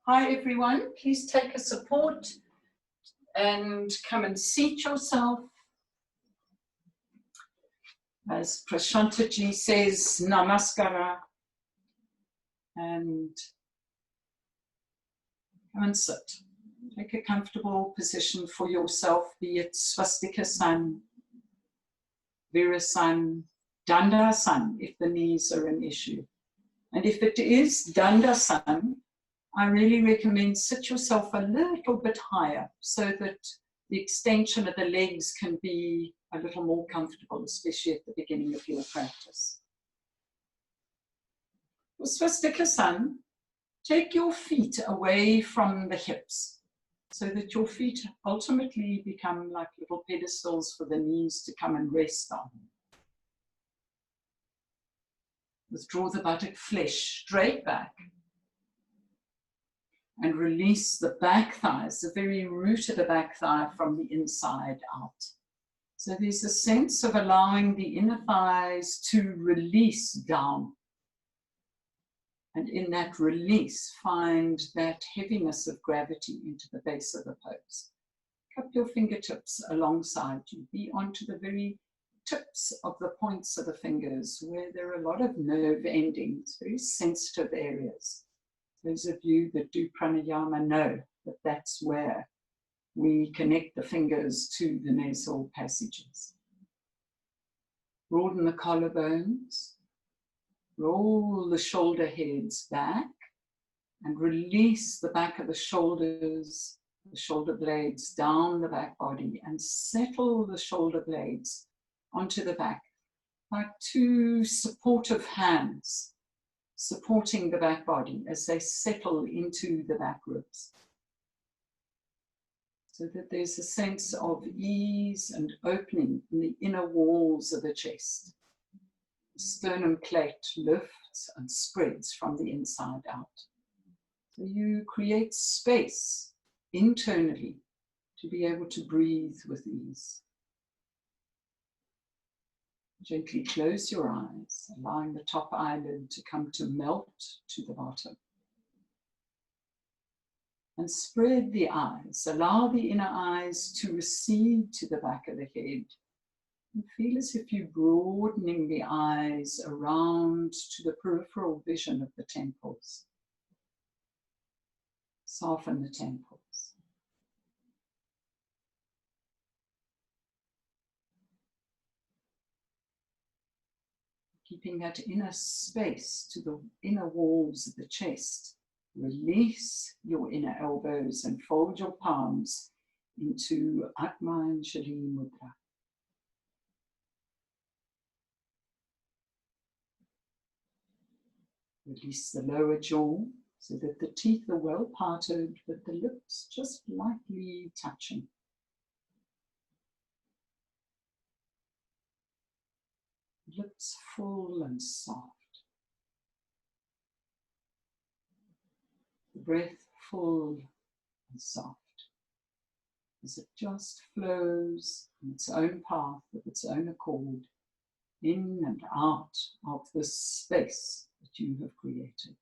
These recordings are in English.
Hi everyone, please take a support and come and seat yourself. As Prashantaji says, namaskara, and come and sit. Take a comfortable position for yourself, be it Swastika-san, Virasana, Dandasana, if the knees are an issue. And if it is Dandasana, I really recommend sit yourself a little bit higher so that the extension of the legs can be a little more comfortable, especially at the beginning of your practice. For Swastika-san, take your feet away from the hips so that your feet ultimately become like little pedestals for the knees to come and rest on. Withdraw the buttock flesh straight back and release the back thighs, the very root of the back thigh from the inside out. So there's a sense of allowing the inner thighs to release down. And in that release, find that heaviness of gravity into the base of the pose. Cup your fingertips alongside you. Be onto the very tips of the points of the fingers where there are a lot of nerve endings, very sensitive areas. Those of you that do pranayama know that that's where we connect the fingers to the nasal passages. Broaden the collarbones. Roll the shoulder heads back and release the back of the shoulders, the shoulder blades down the back body, and settle the shoulder blades onto the back like two supportive hands supporting the back body as they settle into the back ribs. So that there's a sense of ease and opening in the inner walls of the chest. The sternum plate lifts and spreads from the inside out. So you create space internally to be able to breathe with ease. Gently close your eyes, allowing the top eyelid to come to melt to the bottom. And spread the eyes. Allow the inner eyes to recede to the back of the head. And feel as if you're broadening the eyes around to the peripheral vision of the temples. Soften the temples. Keeping that inner space to the inner walls of the chest. Release your inner elbows and fold your palms into Atmanjali Mudra. Release the lower jaw so that the teeth are well parted, but the lips just lightly touching. Lips full and soft. The breath full and soft. As it just flows in its own path, of its own accord, in and out of this space that you have created.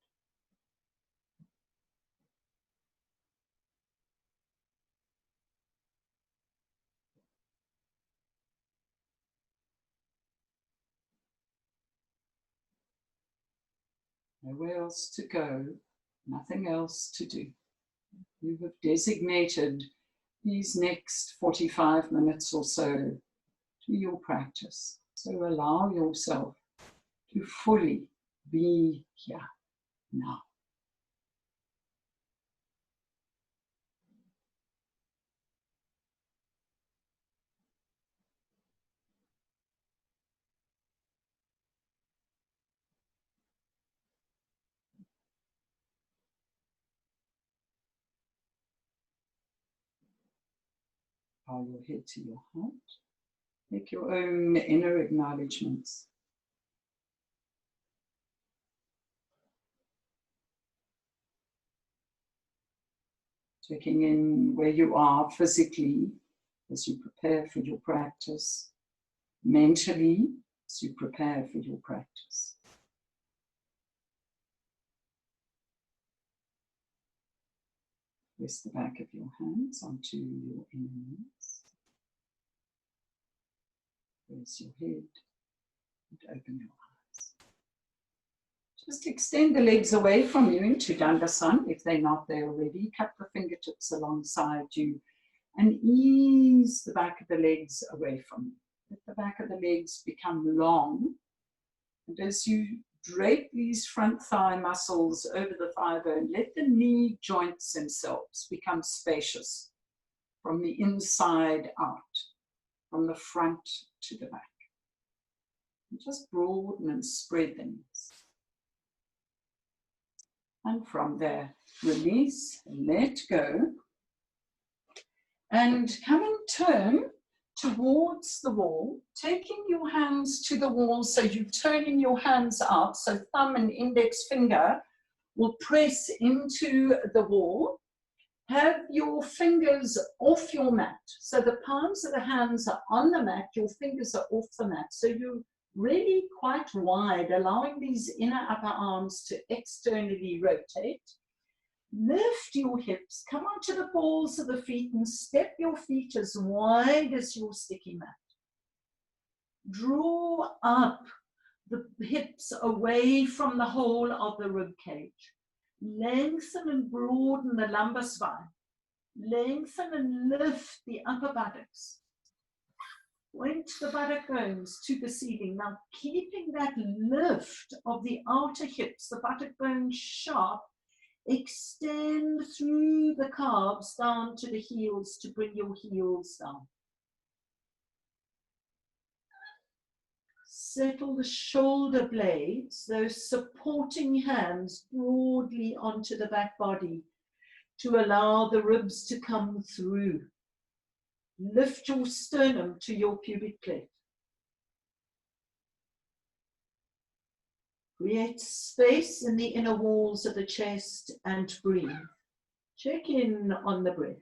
Nowhere else to go, nothing else to do. You have designated these next 45 minutes or so to your practice. So allow yourself to fully be here now. Bow your head to your heart. Make your own inner acknowledgements. Checking in where you are physically as you prepare for your practice, mentally as you prepare for your practice. Rest the back of your hands onto your inner knees. Raise your head and open your eyes. Just extend the legs away from you into Tadasana if they're not there already. Cup the fingertips alongside you and ease the back of the legs away from you. Let the back of the legs become long. And as you drape these front thigh muscles over the thigh bone, let the knee joints themselves become spacious from the inside out, from the front to the back. And just broaden and spread the knees. And from there, release, let go, and come and turn towards the wall, taking your hands to the wall, so you're turning your hands out, so thumb and index finger will press into the wall. Have your fingers off your mat, so the palms of the hands are on the mat, your fingers are off the mat, so you're really quite wide, allowing these inner upper arms to externally rotate. Lift your hips, come onto the balls of the feet and step your feet as wide as your sticky mat. Draw up the hips away from the whole of the rib cage. Lengthen and broaden the lumbar spine. Lengthen and lift the upper buttocks. Point the buttock bones to the ceiling. Now keeping that lift of the outer hips, the buttock bones sharp, extend through the calves down to the heels to bring your heels down. Settle the shoulder blades, those supporting hands, broadly onto the back body to allow the ribs to come through. Lift your sternum to your pubic plate. Create space in the inner walls of the chest and breathe. Check in on the breath.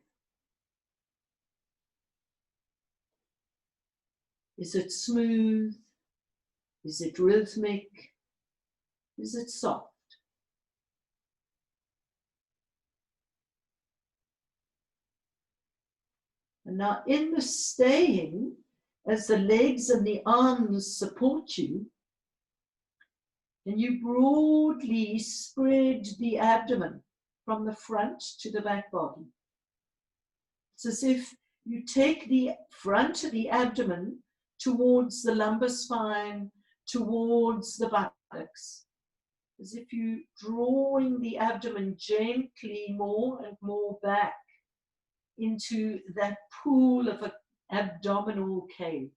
Is it smooth? Is it rhythmic? Is it soft? And now in the staying, as the legs and the arms support you, and you broadly spread the abdomen from the front to the back body. It's as if you take the front of the abdomen towards the lumbar spine, towards the buttocks. As if you're drawing the abdomen gently more and more back into that pool of an abdominal cave.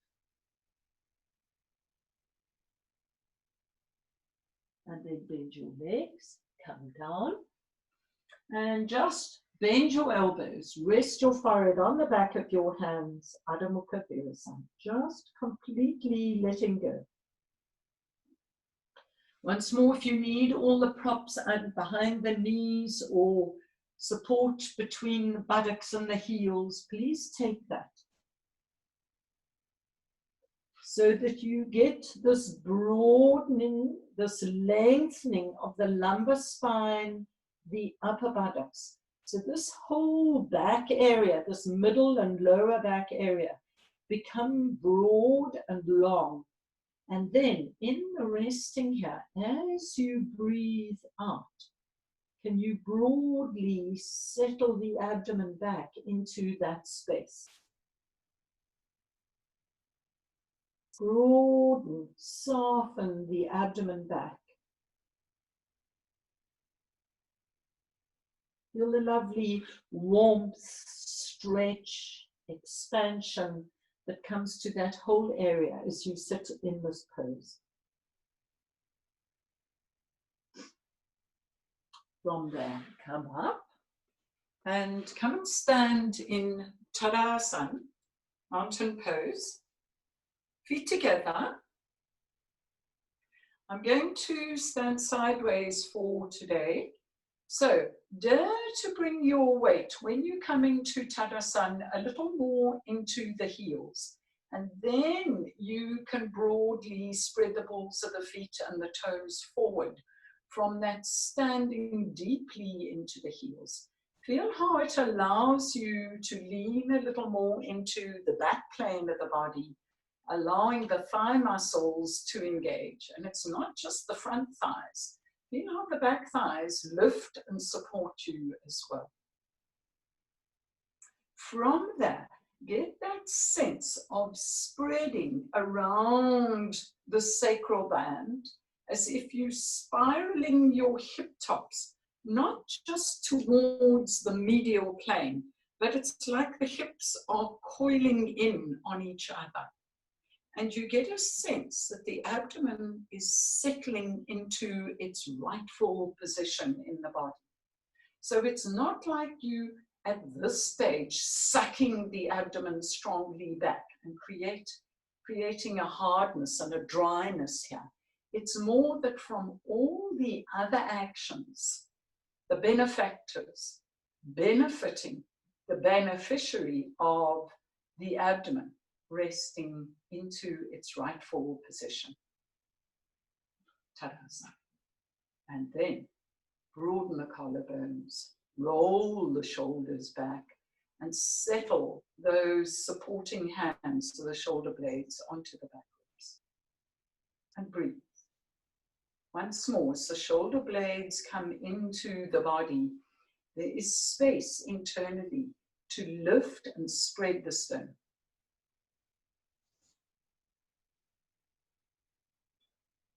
And then bend your legs, come down, and just bend your elbows, rest your forehead on the back of your hands, Adho Mukha Virasana, just completely letting go. Once more, if you need all the props behind the knees or support between the buttocks and the heels, please take that. So that you get this broadening, this lengthening of the lumbar spine, the upper buttocks. So this whole back area, this middle and lower back area, become broad and long. And then in the resting here, as you breathe out, can you broadly settle the abdomen back into that space? Broaden, soften the abdomen back. Feel the lovely warmth, stretch, expansion that comes to that whole area as you sit in this pose. From there, come up and come and stand in Tadasana, mountain pose. Feet together. I'm going to stand sideways for today. So dare to bring your weight when you come into Tadasana a little more into the heels. And then you can broadly spread the balls of the feet and the toes forward from that standing deeply into the heels. Feel how it allows you to lean a little more into the back plane of the body, allowing the thigh muscles to engage. And it's not just the front thighs. Feel how the back thighs lift and support you as well. From that, get that sense of spreading around the sacral band as if you're spiraling your hip tops, not just towards the medial plane, but it's like the hips are coiling in on each other. And you get a sense that the abdomen is settling into its rightful position in the body. So it's not like you, at this stage, sucking the abdomen strongly back and creating a hardness and a dryness here. It's more that from all the other actions, the benefactors benefiting the beneficiary of the abdomen resting into its rightful position. Tadasana. And then broaden the collarbones, roll the shoulders back, and settle those supporting hands to the shoulder blades onto the back ribs. And breathe. Once more, as the shoulder blades come into the body, there is space internally to lift and spread the sternum.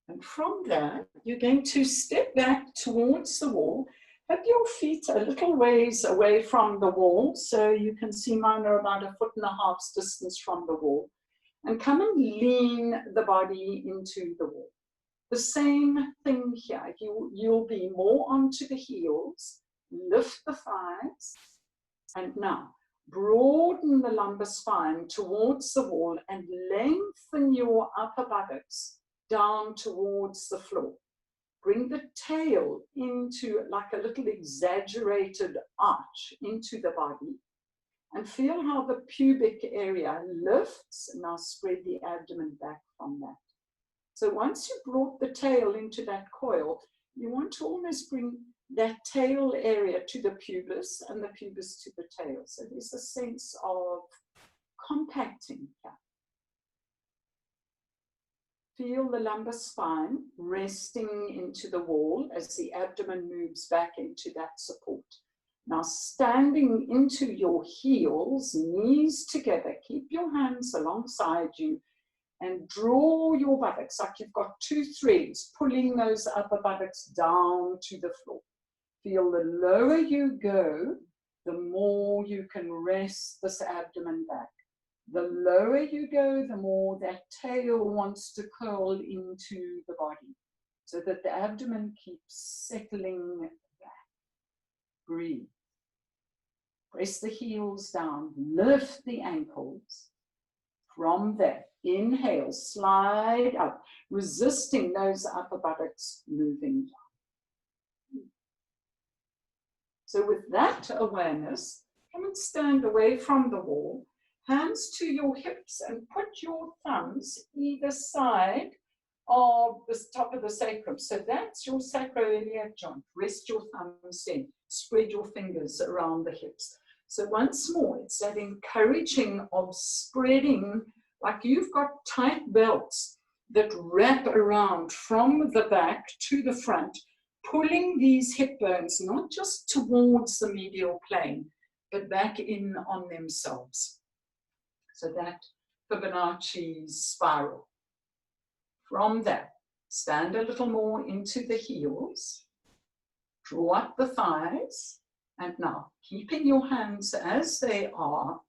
And from there, you're going to step back towards the wall. Have your feet a little ways away from the wall, so you can see mine are about 1.5 foot distance from the wall. And come and lean the body into the wall. The same thing here. You'll be more onto the heels, lift the thighs, and now broaden the lumbar spine towards the wall and lengthen your upper buttocks down towards the floor. Bring the tail into like a little exaggerated arch into the body and feel how the pubic area lifts. Now spread the abdomen back from that. So once you brought the tail into that coil, you want to almost bring that tail area to the pubis and the pubis to the tail. So there's a sense of compacting here. Feel the lumbar spine resting into the wall as the abdomen moves back into that support. Now standing into your heels, knees together, keep your hands alongside you and draw your buttocks like you've got 2 threads, pulling those upper buttocks down to the floor. Feel the lower you go, the more you can rest this abdomen back. The lower you go, the more that tail wants to curl into the body so that the abdomen keeps settling back. Breathe. Press the heels down, lift the ankles. From there, inhale, slide up, resisting those upper buttocks moving down. So with that awareness, come and stand away from the wall. Hands to your hips and put your thumbs either side of the top of the sacrum. So that's your sacroiliac joint. Rest your thumbs in. Spread your fingers around the hips. So once more, it's that encouraging of spreading, like you've got tight belts that wrap around from the back to the front, pulling these hip bones not just towards the medial plane, but back in on themselves. So that Fibonacci spiral. From that, stand a little more into the heels, draw up the thighs, and now, keeping your hands as they are,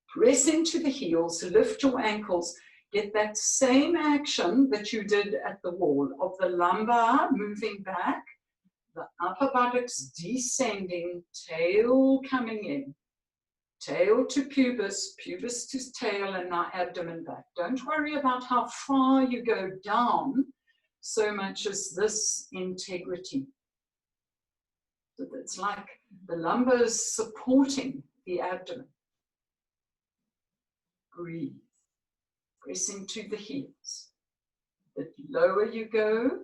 press into the heels, lift your ankles, get that same action that you did at the wall of the lumbar moving back, the upper buttocks descending, tail coming in. Tail to pubis, pubis to tail, and now abdomen back. Don't worry about how far you go down so much as this integrity. So it's like the lumbar is supporting the abdomen. Breathe. Press into the heels. The lower you go,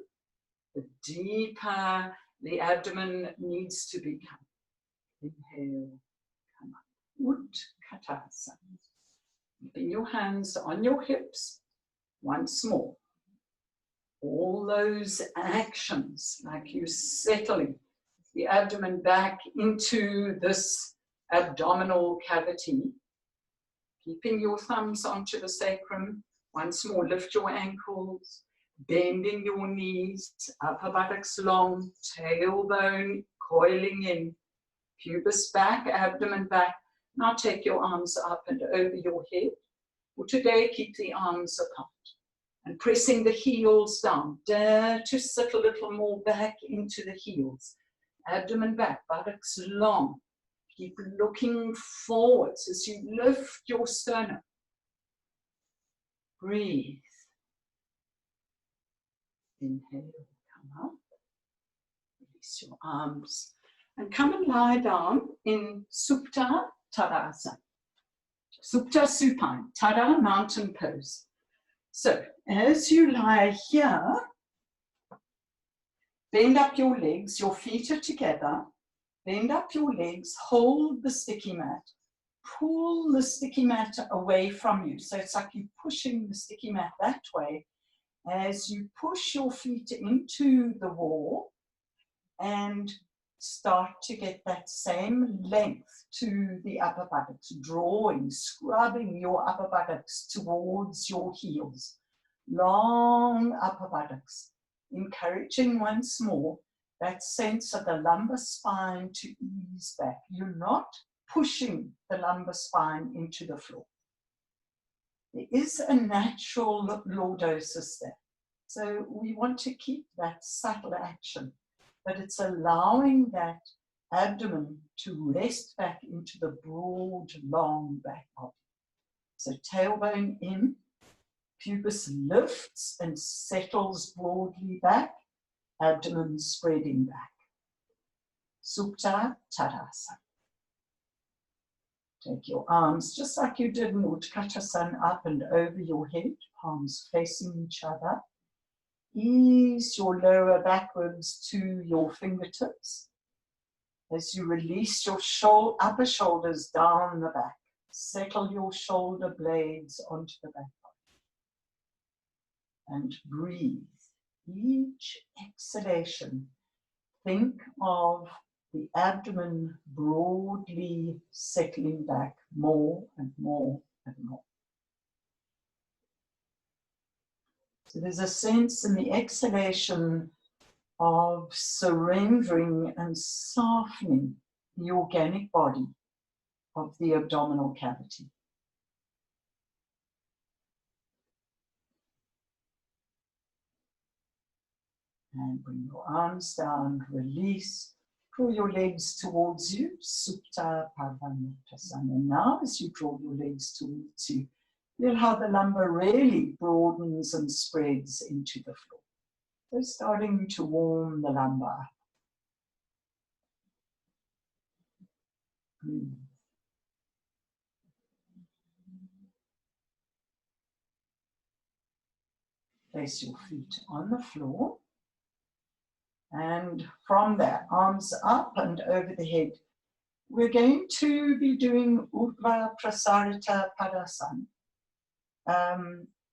the deeper the abdomen needs to become. Inhale, come up. Utkatasana. Keeping your hands on your hips once more. All those actions, like you settling the abdomen back into this abdominal cavity. Keeping your thumbs onto the sacrum. Once more, lift your ankles, bending your knees, upper buttocks long, tailbone coiling in, pubis back, abdomen back. Now take your arms up and over your head. For today, keep the arms apart. And pressing the heels down. Dare to sit a little more back into the heels. Abdomen back, buttocks long. Keep looking forwards as you lift your sternum. Breathe. Inhale, come up. Release your arms. And come and lie down in Supta Tadasana. Supta Supine, Tada mountain pose. So, as you lie here, bend up your legs, your feet are together, bend up your legs, hold the sticky mat, pull the sticky mat away from you. So it's like you're pushing the sticky mat that way as you push your feet into the wall and start to get that same length to the upper buttocks, drawing, scrubbing your upper buttocks towards your heels. Long upper buttocks, encouraging once more that sense of the lumbar spine to ease back. You're not pushing the lumbar spine into the floor. There is a natural lordosis there. So we want to keep that subtle action, but it's allowing that abdomen to rest back into the broad, long back body. So tailbone in, pubis lifts and settles broadly back, abdomen spreading back. Supta Tadasana. Take your arms, just like you did in Utkatasana, up and over your head, palms facing each other. Ease your lower backwards to your fingertips as you release your upper shoulders down the back. Settle your shoulder blades onto the back body. And breathe. Each exhalation, think of the abdomen broadly settling back more and more and more. So there's a sense in the exhalation of surrendering and softening the organic body of the abdominal cavity. And bring your arms down, release, draw your legs towards you, Supta Padmanabhasana. Now as you draw your legs towards you, feel how the lumbar really broadens and spreads into the floor. So starting to warm the lumbar. Breathe. Place your feet on the floor. And from there, arms up and over the head, we're going to be doing Urdhva Prasarita Tadasana.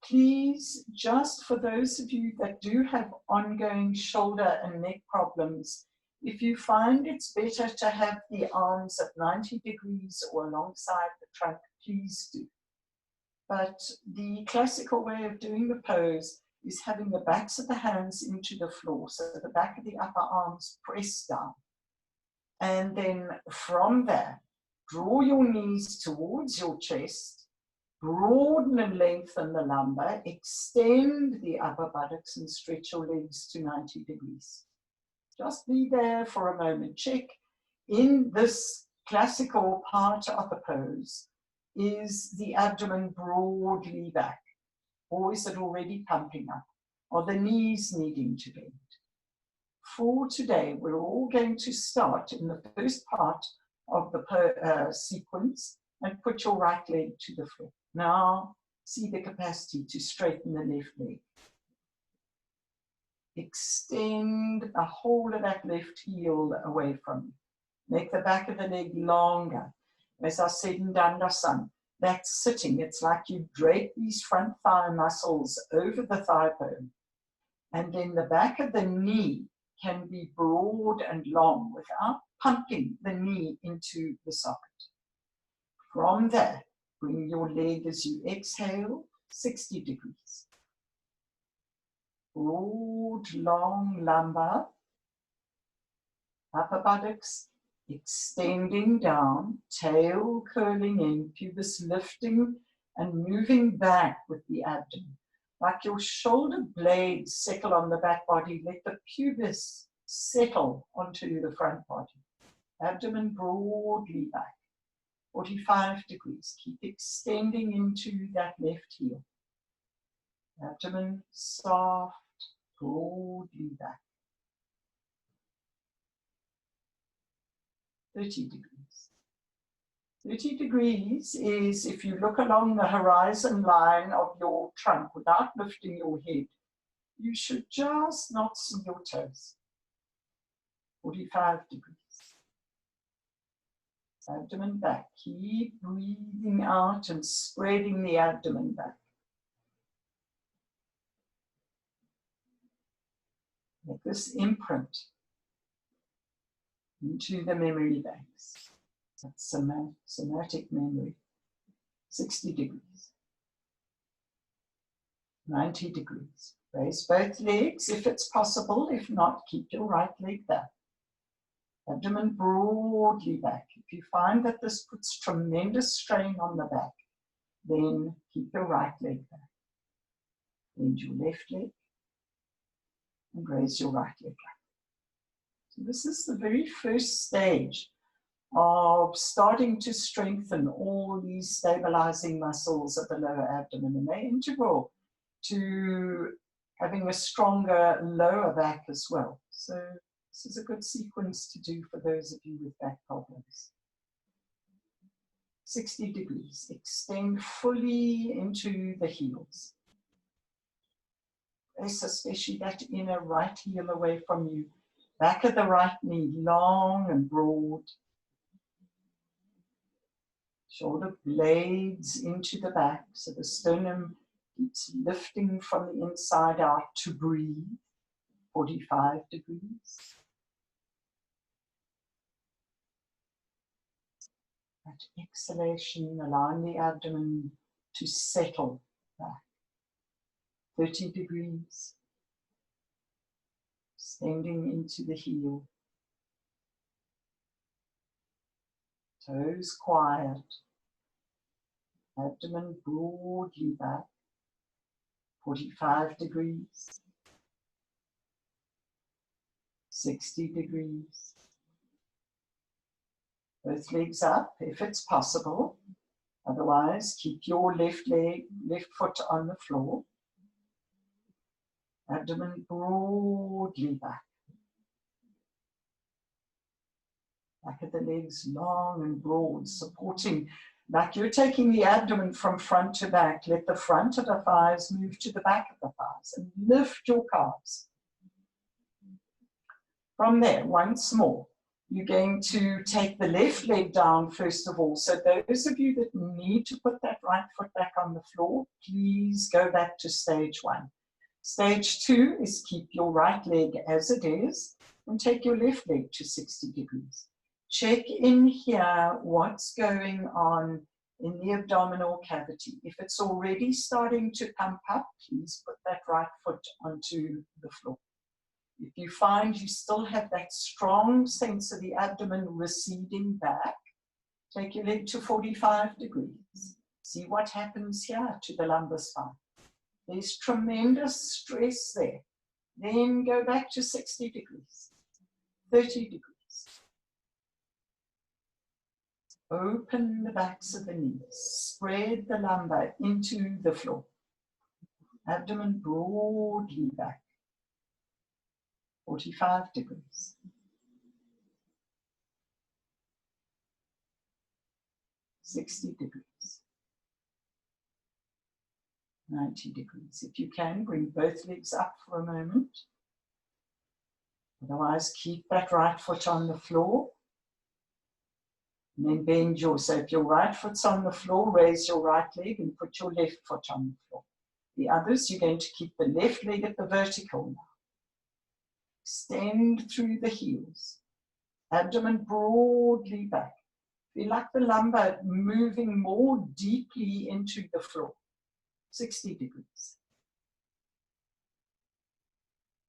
Please, just for those of you that do have ongoing shoulder and neck problems, if you find it's better to have the arms at 90 degrees or alongside the trunk, please do. But the classical way of doing the pose is having the backs of the hands into the floor, so the back of the upper arms press down. And then from there, draw your knees towards your chest, broaden and lengthen the lumbar, extend the upper buttocks and stretch your legs to 90 degrees. Just be there for a moment. Check in this classical part of the pose, is the abdomen broadly back? Or is it already pumping up? Are the knees needing to bend? For today, we're all going to start in the first part of the sequence and put your right leg to the floor. Now, see the capacity to straighten the left leg. Extend the whole of that left heel away from you. Make the back of the leg longer. As I said in Tadasana, that's sitting. It's like you drape these front thigh muscles over the thigh bone. And then the back of the knee can be broad and long without pumping the knee into the socket. From there, bring your leg as you exhale, 60 degrees. Broad, long lumbar, upper buttocks extending down, tail curling in, pubis lifting and moving back with the abdomen. Like your shoulder blades settle on the back body, let the pubis settle onto the front body. Abdomen broadly back, 45 degrees. Keep extending into that left heel. Abdomen soft, broadly back. 30 degrees. 30 degrees is if you look along the horizon line of your trunk without lifting your head, you should just not see your toes. 45 degrees. Abdomen back. Keep breathing out and spreading the abdomen back. Make this imprint into the memory banks. That's somatic memory. 60 degrees. 90 degrees. Raise both legs if it's possible. If not, keep your right leg back. Abdomen broadly back. If you find that this puts tremendous strain on the back, then keep your right leg back. Bend your left leg and raise your right leg up. So this is the very first stage of starting to strengthen all these stabilizing muscles of the lower abdomen, and they're integral to having a stronger lower back as well. So this is a good sequence to do for those of you with back problems. 60 degrees. Extend fully into the heels. Place especially that inner right heel away from you. Back of the right knee, long and broad. Shoulder blades into the back, so the sternum keeps lifting from the inside out to breathe. 45 degrees. That exhalation, allowing the abdomen to settle back. 30 degrees. Extending into the heel. Toes quiet. Abdomen broadly back. 45 degrees. 60 degrees. Both legs up if it's possible. Otherwise, keep your left foot on the floor. Abdomen broadly back. Back of the legs long and broad, supporting, like you're taking the abdomen from front to back. Let the front of the thighs move to the back of the thighs and lift your calves. From there, once more, you're going to take the left leg down first of all. So those of you that need to put that right foot back on the floor, please go back to stage 1. Stage 2 is keep your right leg as it is and take your left leg to 60 degrees. Check in here what's going on in the abdominal cavity. If it's already starting to pump up, please put that right foot onto the floor. If you find you still have that strong sense of the abdomen receding back, take your leg to 45 degrees. See what happens here to the lumbar spine. There's tremendous stress there. Then go back to 60 degrees, 30 degrees. Open the backs of the knees. Spread the lumbar into the floor. Abdomen broadly back. 45 degrees. 60 degrees. 90 degrees. If you can, bring both legs up for a moment. Otherwise, keep that right foot on the floor. And then bend your, so if your right foot's on the floor, raise your right leg and put your left foot on the floor. The others, you're going to keep the left leg at the vertical now. Extend through the heels. Abdomen broadly back. Feel like the lumbar moving more deeply into the floor. 60 degrees.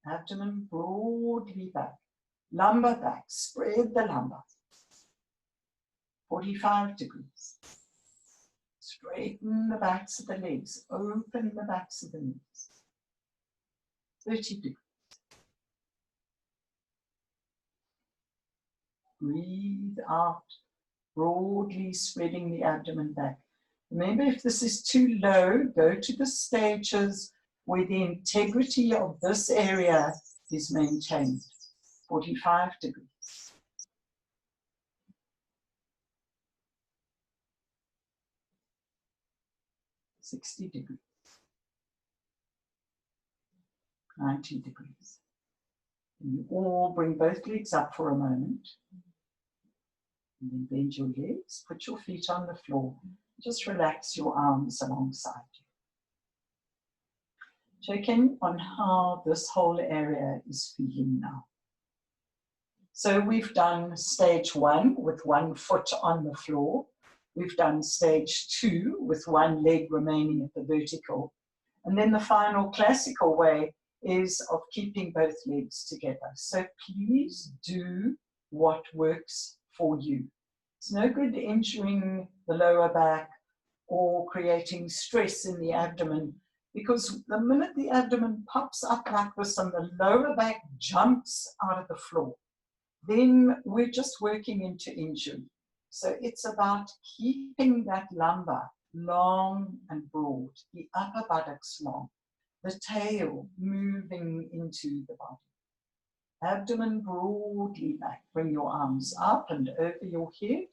Abdomen broadly back. Lumbar back. Spread the lumbar. 45 degrees. Straighten the backs of the legs. Open the backs of the knees. 30 degrees. Breathe out, broadly spreading the abdomen back. Remember, if this is too low, go to the stages where the integrity of this area is maintained. 45 degrees. 60 degrees. 90 degrees. And you all bring both legs up for a moment. And then bend your legs, put your feet on the floor. Just relax your arms alongside you. Check in on how this whole area is feeling now. So we've done stage 1 with one foot on the floor. We've done stage 2 with one leg remaining at the vertical. And then the final classical way is of keeping both legs together. So please do what works for you. It's no good injuring the lower back or creating stress in the abdomen, because the minute the abdomen pops up like this and the lower back jumps out of the floor, then we're just working into injury. So it's about keeping that lumbar long and broad, the upper buttocks long, the tail moving into the body. Abdomen broadly back. Bring your arms up and over your head.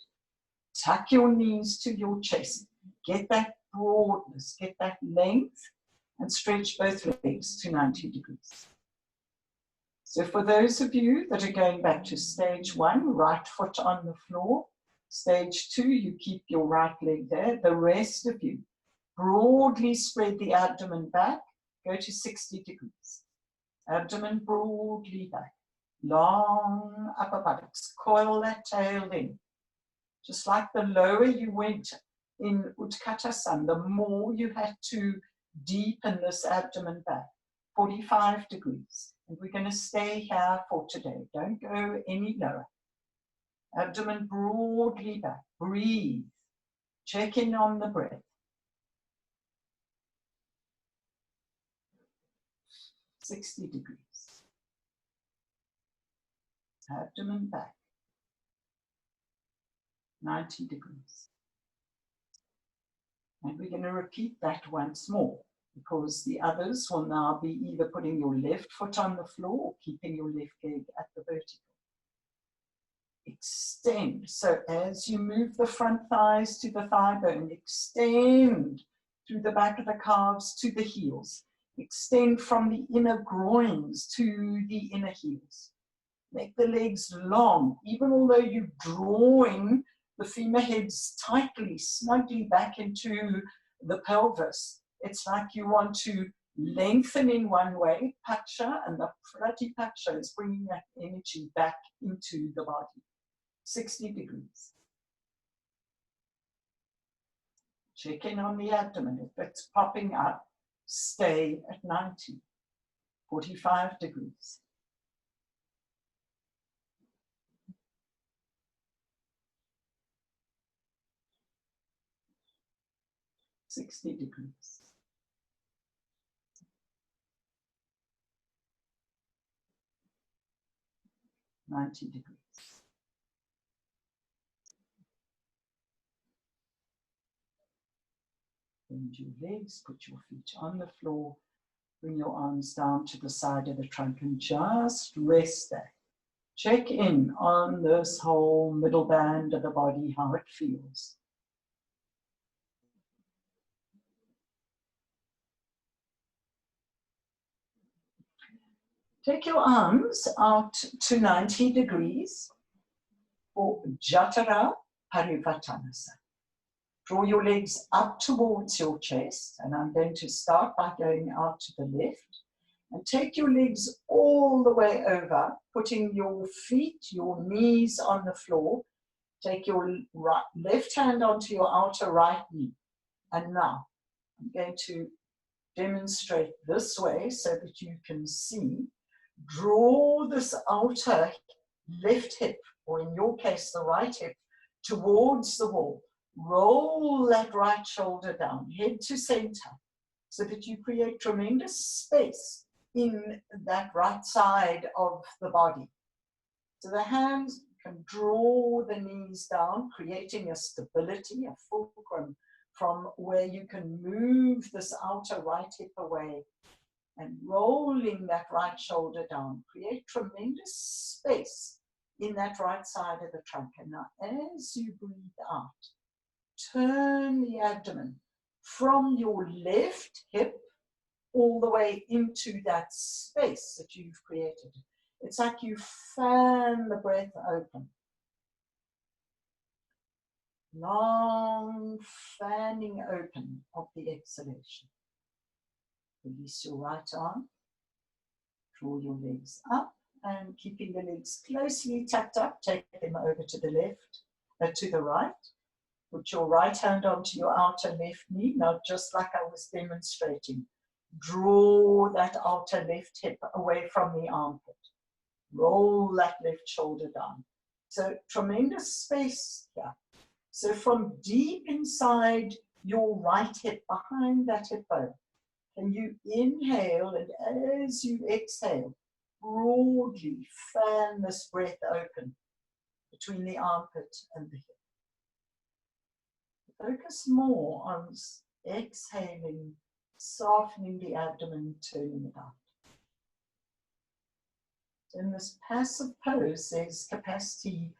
Tuck your knees to your chest. Get that broadness, get that length, and stretch both legs to 90 degrees. So for those of you that are going back to stage 1, right foot on the floor. Stage 2, you keep your right leg there. The rest of you, broadly spread the abdomen back. Go to 60 degrees. Abdomen broadly back. Long upper buttocks. Coil that tail in. Just like the lower you went in Tadasana, the more you had to deepen this abdomen back. 45 degrees. And we're going to stay here for today. Don't go any lower. Abdomen broadly back. Breathe. Check in on the breath. 60 degrees. Abdomen back. 90 degrees. And we're going to repeat that once more, because the others will now be either putting your left foot on the floor or keeping your left leg at the vertical. Extend. So as you move the front thighs to the thigh bone, extend through the back of the calves to the heels. Extend from the inner groins to the inner heels. Make the legs long, even although you're drawing the femur heads tightly, snugly back into the pelvis. It's like you want to lengthen in one way, pacha, and the pratipacha is bringing that energy back into the body. 60 degrees. Check in on the abdomen. If it's popping up, stay at 90. 45 degrees. 60 degrees. Ninety degrees. Bend your legs, put your feet on the floor, bring your arms down to the side of the trunk and just rest there. Check in on this whole middle band of the body, how it feels. Take your arms out to 90 degrees for Jatara, Parivartanasana. Draw your legs up towards your chest, and I'm going to start by going out to the left. And take your legs all the way over, putting your feet, your knees on the floor. Take your left hand onto your outer right knee. And now I'm going to demonstrate this way so that you can see. Draw this outer left hip, or in your case, the right hip, towards the wall. Roll that right shoulder down, head to center, so that you create tremendous space in that right side of the body. So the hands can draw the knees down, creating a stability, a fulcrum, from where you can move this outer right hip away and rolling that right shoulder down. Create tremendous space in that right side of the trunk. And now as you breathe out, turn the abdomen from your left hip all the way into that space that you've created. It's like you fan the breath open. Long fanning open of the exhalation. Release your right arm. Draw your legs up, and keeping the legs closely tucked up, take them over to the left, to the right. Put your right hand onto your outer left knee, now just like I was demonstrating. Draw that outer left hip away from the armpit. Roll that left shoulder down. So tremendous space here. So from deep inside your right hip, behind that hip bone, and you inhale, and as you exhale, broadly fan this breath open between the armpit and the hip. Focus more on exhaling, softening the abdomen, turning it out. In this passive pose, there's capacity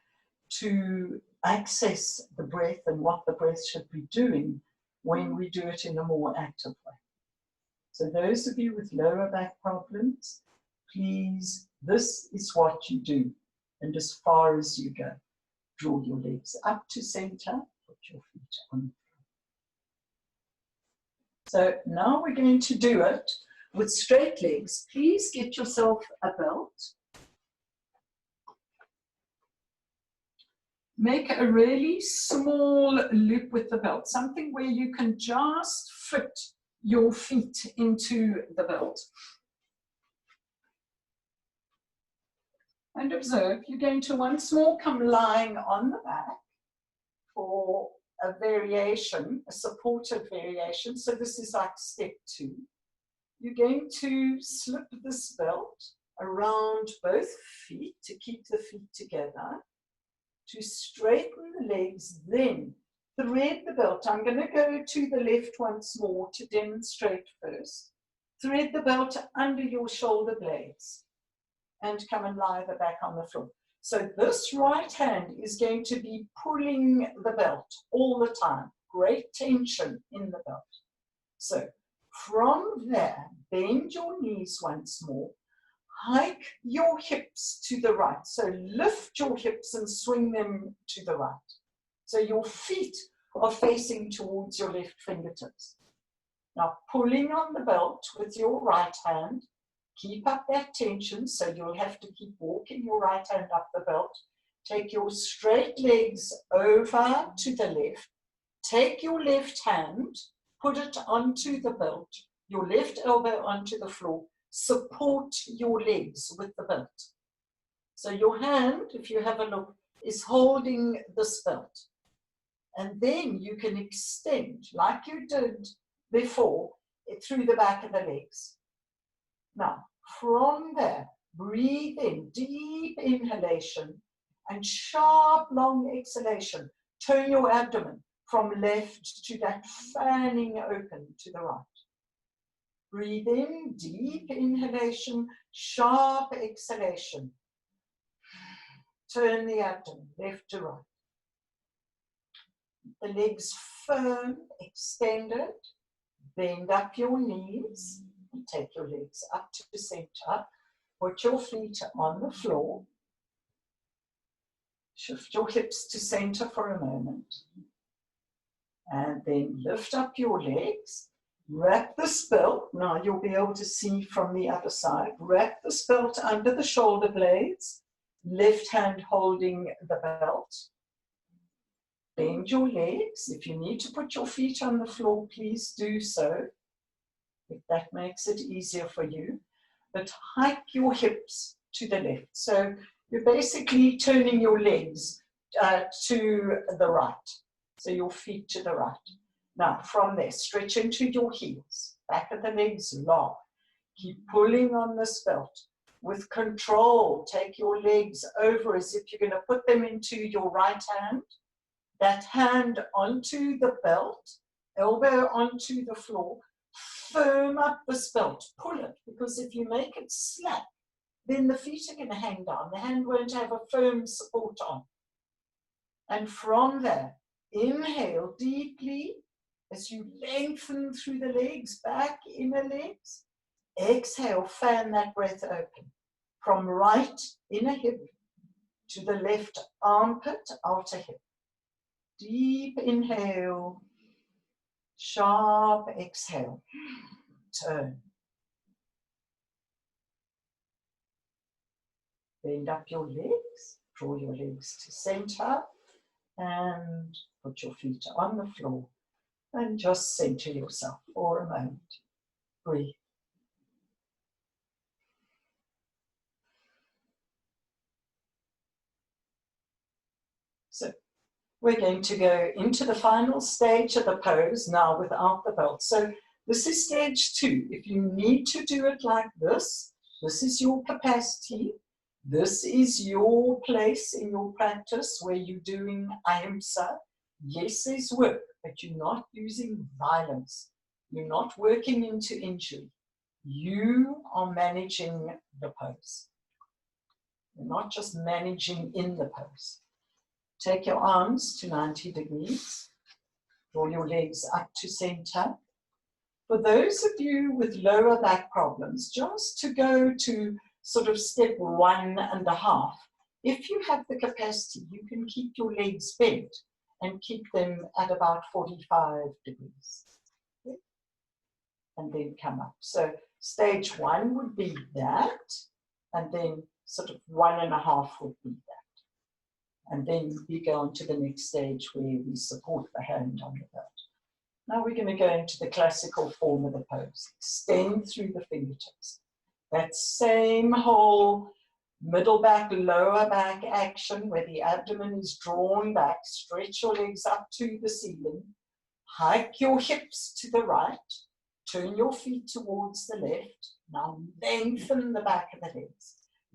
to access the breath and what the breath should be doing when we do it in a more active way. So those of you with lower back problems, please, this is what you do. And as far as you go, draw your legs up to center, put your feet on. So now we're going to do it with straight legs. Please get yourself a belt. Make a really small loop with the belt, something where you can just fit your feet into the belt. And observe, you're going to once more come lying on the back for a variation, a supported variation. So this is like step 2. You're going to slip this belt around both feet to keep the feet together, to straighten the legs, then thread the belt. I'm going to go to the left once more to demonstrate first. Thread the belt under your shoulder blades and come and lie the back on the floor. So this right hand is going to be pulling the belt all the time. Great tension in the belt. So from there, bend your knees once more. Hike your hips to the right. So lift your hips and swing them to the right. So your feet are facing towards your left fingertips. Now pulling on the belt with your right hand. Keep up that tension, so you'll have to keep walking your right hand up the belt. Take your straight legs over to the left. Take your left hand, put it onto the belt, your left elbow onto the floor. Support your legs with the belt. So your hand, if you have a look, is holding this belt. And then you can extend, like you did before, through the back of the legs. Now, from there, breathe in, deep inhalation and sharp, long exhalation. Turn your abdomen from left to that fanning open to the right. Breathe in, deep inhalation, sharp exhalation. Turn the abdomen left to right. The legs firm, extended. Bend up your knees. Take your legs up to the center. Put your feet on the floor. Shift your hips to center for a moment. And then lift up your legs. Wrap this belt. Now you'll be able to see from the other side. Wrap this belt under the shoulder blades. Left hand holding the belt. Bend your legs. If you need to put your feet on the floor, please do so, if that makes it easier for you. But hike your hips to the left. So you're basically turning your legs to the right. So your feet to the right. Now from there, stretch into your heels. Back of the legs long. Keep pulling on this belt. With control, take your legs over as if you're going to put them into your right hand. That hand onto the belt, elbow onto the floor. Firm up this belt. Pull it, because if you make it slack, then the feet are going to hang down. The hand won't have a firm support on. And from there, inhale deeply as you lengthen through the legs, back, inner legs. Exhale, fan that breath open. From right inner hip to the left armpit, outer hip. Deep inhale, sharp exhale. Turn. Bend up your legs, draw your legs to center, and put your feet on the floor. And just center yourself for a moment. Breathe. So we're going to go into the final stage of the pose now without the belt. So this is stage 2. If you need to do it like this is your capacity. This is your place in your practice where you're doing ahimsa. Yes, there's work, but you're not using violence. You're not working into injury. You are managing the pose. You're not just managing in the pose. Take your arms to 90 degrees. Draw your legs up to center. For those of you with lower back problems, just to go to sort of step 1.5, if you have the capacity, you can keep your legs bent and keep them at about 45 degrees. Okay? And then come up. So stage 1 would be that, and then sort of 1.5 would be that. And then we go on to the next stage where we support the hand on the belt. Now we're going to go into the classical form of the pose. Extend through the fingertips. That same whole middle back, lower back action where the abdomen is drawn back. Stretch your legs up to the ceiling. Hike your hips to the right. Turn your feet towards the left. Now lengthen the back of the legs.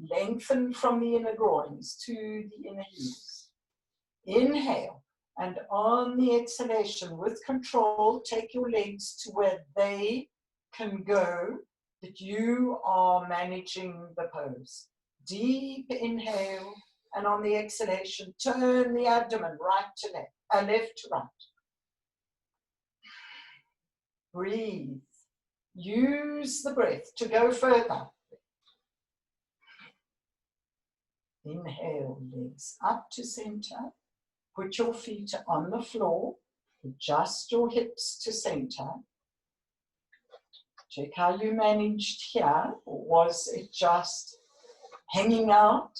Lengthen from the inner groins to the inner heels. Inhale, and on the exhalation, with control, take your legs to where they can go, that you are managing the pose. Deep inhale, and on the exhalation, turn the abdomen right to left, left to right. Breathe. Use the breath to go further. Inhale, legs up to center. Put your feet on the floor. Adjust your hips to center. Check how you managed here. Or was it just hanging out?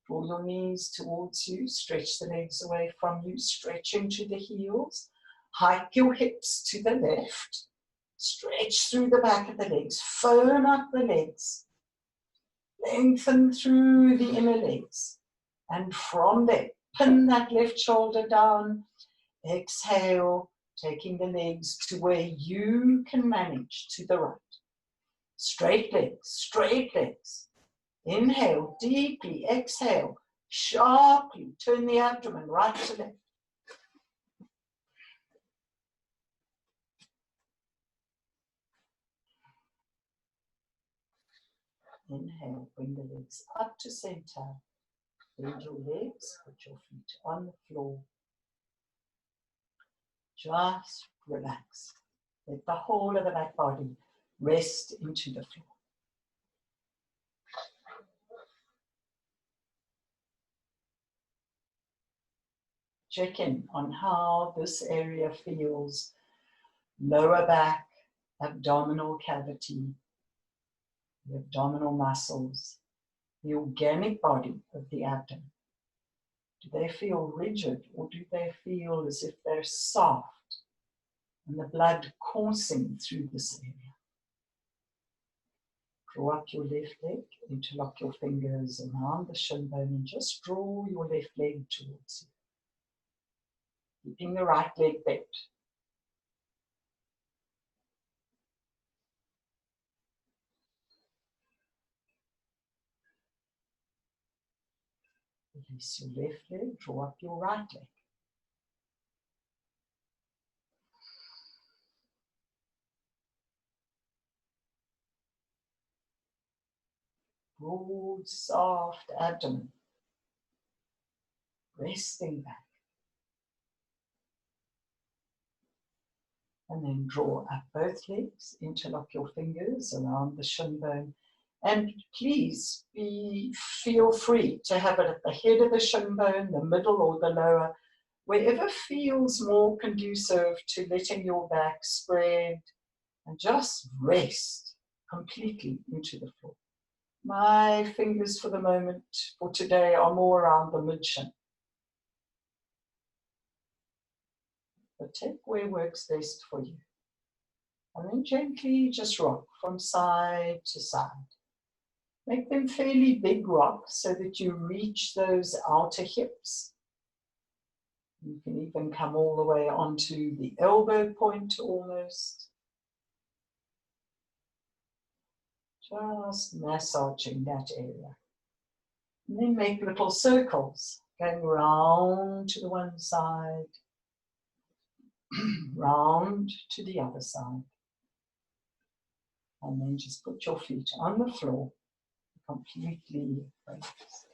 Draw your knees towards you. Stretch the legs away from you. Stretch into the heels. Hike your hips to the left. Stretch through the back of the legs. Firm up the legs. Lengthen through the inner legs. And from there, pin that left shoulder down. Exhale, taking the legs to where you can manage to the right. Straight legs, straight legs. Inhale deeply, exhale, sharply, turn the abdomen right to left. Inhale, bring the legs up to center. Bend your legs, put your feet on the floor. Just relax. Let the whole of the back body rest into the floor. check in on how this area feels. Lower back, abdominal cavity, the abdominal muscles, the organic body of the abdomen. Do they feel rigid, or do they feel as if they're soft and the blood coursing through this area? Draw up your left leg, interlock your fingers around the shin bone and just draw your left leg towards you, keeping the right leg bent. Release your left leg, draw up your right leg. Broad, soft abdomen, resting back. And then draw up both legs, interlock your fingers around the shin bone. And please feel free to have it at the head of the shin bone, the middle or the lower, wherever feels more conducive to letting your back spread and just rest completely into the floor. My fingers for the moment, for today, are more around the mid-shin. But take where works best for you. And then gently just rock from side to side. Make them fairly big rocks so that you reach those outer hips. You can even come all the way onto the elbow point almost. Just massaging that area. And then make little circles going round to the one side, round to the other side. And then just put your feet on the floor, completely relaxed.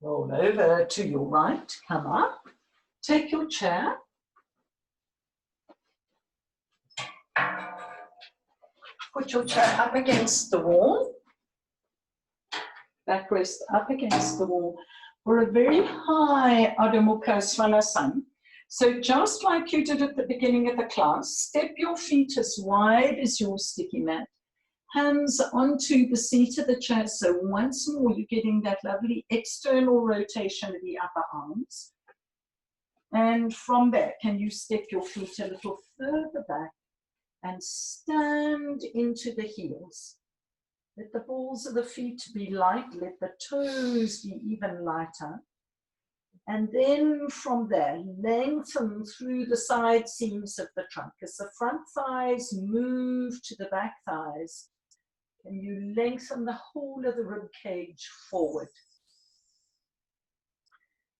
Roll over to your right, come up, take your chair. Put your chair up against the wall. Backrest up against the wall for a very high Adho Mukha Svanasana. So just like you did at the beginning of the class, step your feet as wide as your sticky mat. Hands onto the seat of the chair. So once more, you're getting that lovely external rotation of the upper arms. And from there, can you step your feet a little further back and stand into the heels. Let the balls of the feet be light, let the toes be even lighter. And then from there, lengthen through the side seams of the trunk. As the front thighs move to the back thighs, and you lengthen the whole of the rib cage forward.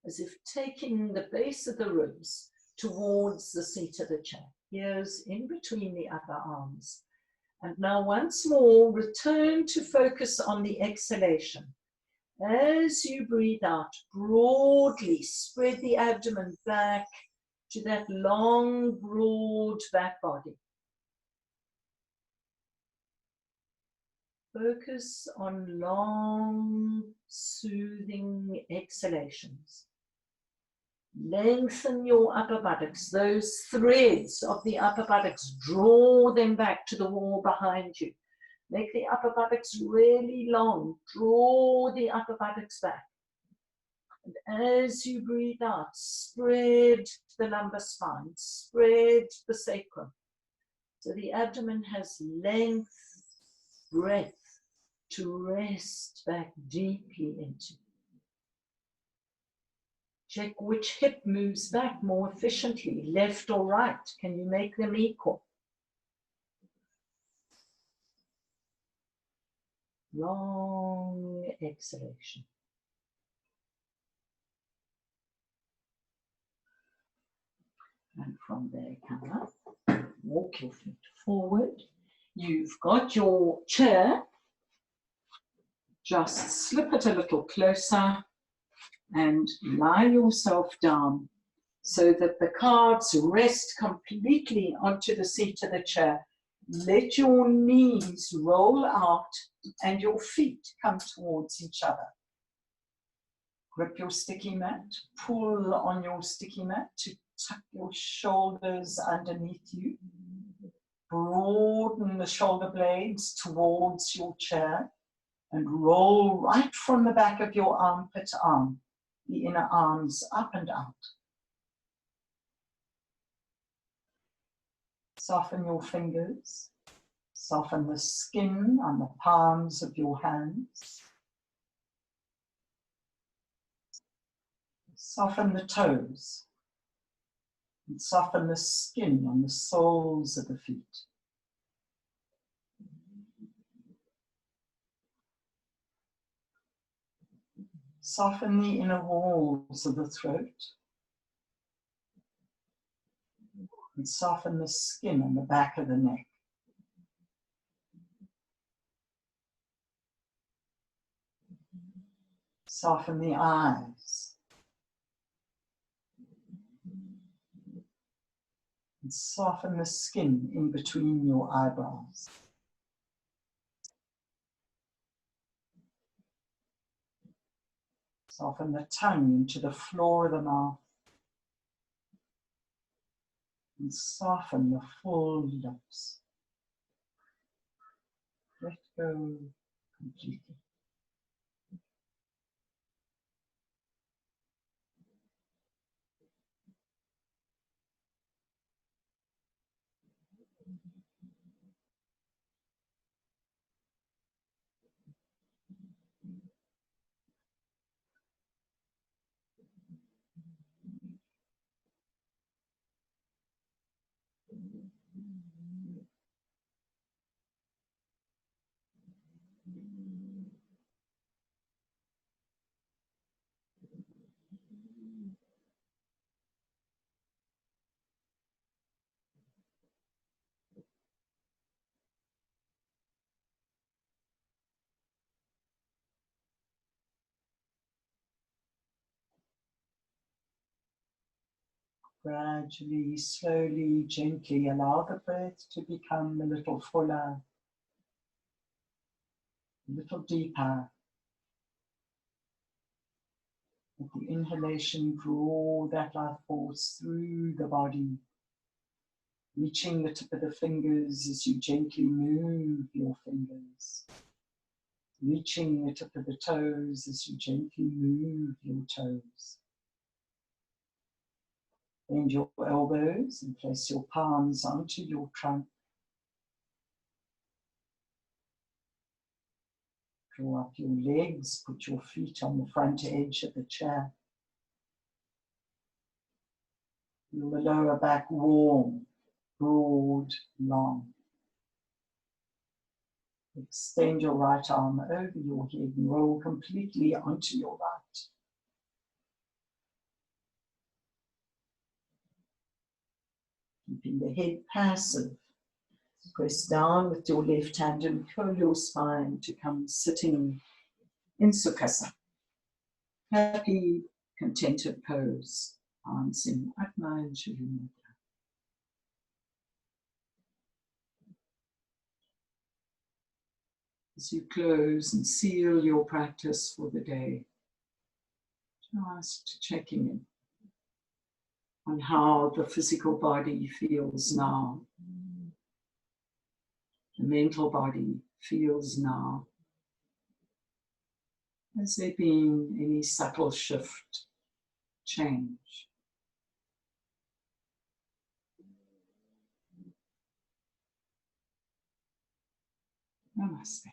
As if taking the base of the ribs towards the seat of the chair. Ears in between the upper arms. And now once more, return to focus on the exhalation. As you breathe out, broadly spread the abdomen back to that long, broad back body. Focus on long, soothing exhalations. Lengthen your upper buttocks. Those threads of the upper buttocks, draw them back to the wall behind you. Make the upper buttocks really long. Draw the upper buttocks back. And as you breathe out, spread the lumbar spine, spread the sacrum. So the abdomen has length, breadth to rest back deeply into. Check which hip moves back more efficiently, left or right. Can you make them equal? Long exhalation. And from there, come up, walk your feet forward. You've got your chair. Just slip it a little closer and lie yourself down so that the calves rest completely onto the seat of the chair. Let your knees roll out and your feet come towards each other. Grip your sticky mat, pull on your sticky mat to tuck your shoulders underneath you. Broaden the shoulder blades towards your chair and roll right from the back of your armpit arm, the inner arms up and out. Soften your fingers, soften the skin on the palms of your hands. Soften the toes and soften the skin on the soles of the feet. Soften the inner walls of the throat and soften the skin on the back of the neck. Soften the eyes and soften the skin in between your eyebrows. Soften the tongue into the floor of the mouth and soften the full lips. Let go completely. Gradually, slowly, gently allow the breath to become a little fuller, a little deeper. With the inhalation, draw that life force through the body, reaching the tip of the fingers as you gently move your fingers, reaching the tip of the toes as you gently move your toes. Bend your elbows and place your palms onto your trunk. Draw up your legs, put your feet on the front edge of the chair. Feel the lower back warm, broad, long. Extend your right arm over your head and roll completely onto your right. Keeping the head passive. Press down with your left hand and curl your spine to come sitting in Sukhasana. Happy, contented pose. Arms in Atma and Shavimudra. As you close and seal your practice for the day, just checking in on how the physical body feels now. The mental body feels now. Has there been any subtle shift, change? Namaste.